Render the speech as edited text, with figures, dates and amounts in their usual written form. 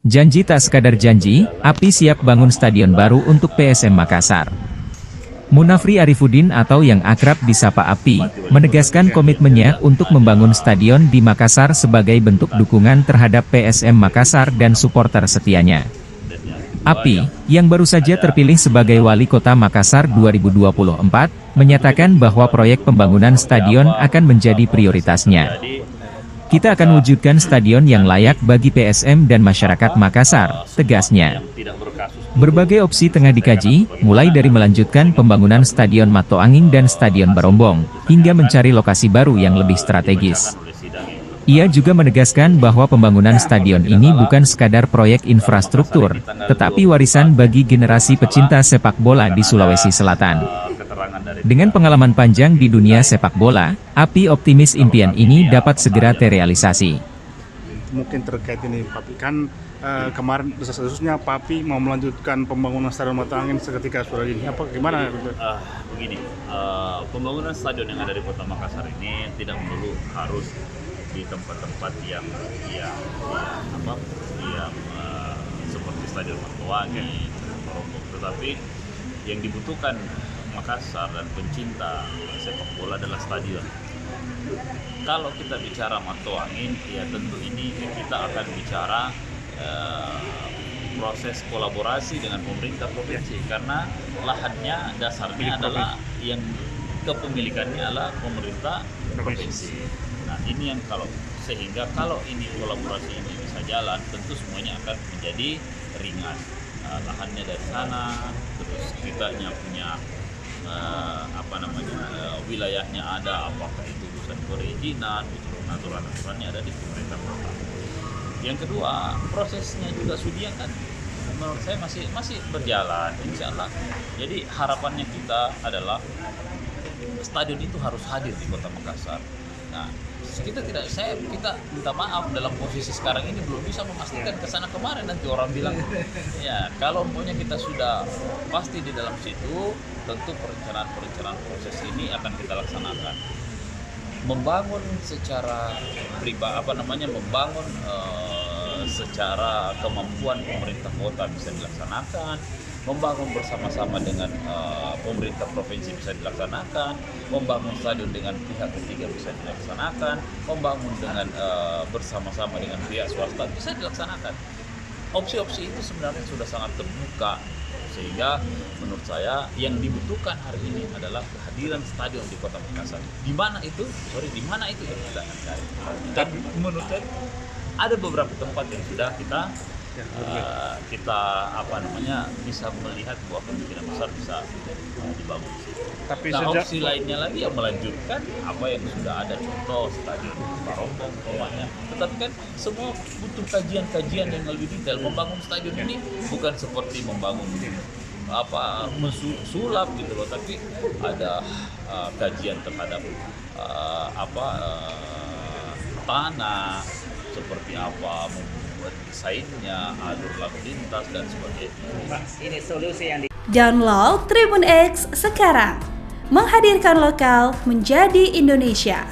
Janji tak sekadar janji, API siap bangun stadion baru untuk PSM Makassar. Munafri Arifuddin atau yang akrab disapa API, menegaskan komitmennya untuk membangun stadion di Makassar sebagai bentuk dukungan terhadap PSM Makassar dan suporter setianya. API, yang baru saja terpilih sebagai Wali Kota Makassar 2024, menyatakan bahwa proyek pembangunan stadion akan menjadi prioritasnya. Kita akan wujudkan stadion yang layak bagi PSM dan masyarakat Makassar, tegasnya. Berbagai opsi tengah dikaji, mulai dari melanjutkan pembangunan Stadion Mato Angin dan Stadion Barombong, hingga mencari lokasi baru yang lebih strategis. Ia juga menegaskan bahwa pembangunan stadion ini bukan sekadar proyek infrastruktur, tetapi warisan bagi generasi pecinta sepak bola di Sulawesi Selatan. Dengan pengalaman panjang di dunia sepak bola, API optimis impian ini dapat segera terrealisasi. Mungkin terkait ini, Papi, kan kemarin desas-desusnya Papi mau melanjutkan pembangunan Stadion Mato Angin seketika sudah ini. Apa gimana? Begini, pembangunan stadion yang ada di Kota Makassar ini tidak melulu harus di tempat-tempat yang seperti Stadion Mato Angin, tetapi yang dibutuhkan Makassar dan pencinta sepak bola adalah stadion. Kalau kita bicara Mato Angin, ya tentu ini kita akan bicara proses kolaborasi dengan pemerintah provinsi, karena lahannya dasarnya adalah yang kepemilikannya adalah pemerintah provinsi. Nah ini yang sehingga kalau ini kolaborasi ini bisa jalan, tentu semuanya akan menjadi ringan. Lahannya dari sana, terus kitanya punya wilayahnya ada, apakah itu urusan perizinan, aturan-aturannya ada di pemerintah kota. Yang kedua, prosesnya juga Sudiang kan menurut saya masih berjalan, insya Allah. Jadi harapannya kita adalah stadion itu harus hadir di Kota Makassar. Nah, kita minta maaf dalam posisi sekarang ini belum bisa memastikan kesana kemarin, nanti orang bilang ya kalau umpamanya kita sudah pasti di dalam situ, tentu perencanaan proses ini akan kita laksanakan. Membangun secara secara kemampuan pemerintah kota bisa dilaksanakan, membangun bersama-sama dengan pemerintah provinsi bisa dilaksanakan, membangun stadion dengan pihak ketiga bisa dilaksanakan, membangun dengan bersama-sama dengan pihak swasta bisa dilaksanakan. Opsi-opsi itu sebenarnya sudah sangat terbuka, sehingga menurut saya yang dibutuhkan hari ini adalah kehadiran stadion di Kota Makassar. Di mana itu yang kita akan cari. Dan menurut saya ada beberapa tempat yang sudah kita bisa melihat bahwa kemungkinan besar bisa dibangun. Tapi opsi lainnya lagi yang melanjutkan apa yang sudah ada, contoh stadion Barombong rumahnya. Tetapi kan semua butuh kajian-kajian yang lebih detail. Membangun stadion ini bukan seperti membangun sulap gitu loh, tapi ada kajian terhadap tanah seperti apa, membuat desainnya, alur lalu lintas dan sebagainya. Ini solusi yang Download Tribun X sekarang, menghadirkan lokal menjadi Indonesia.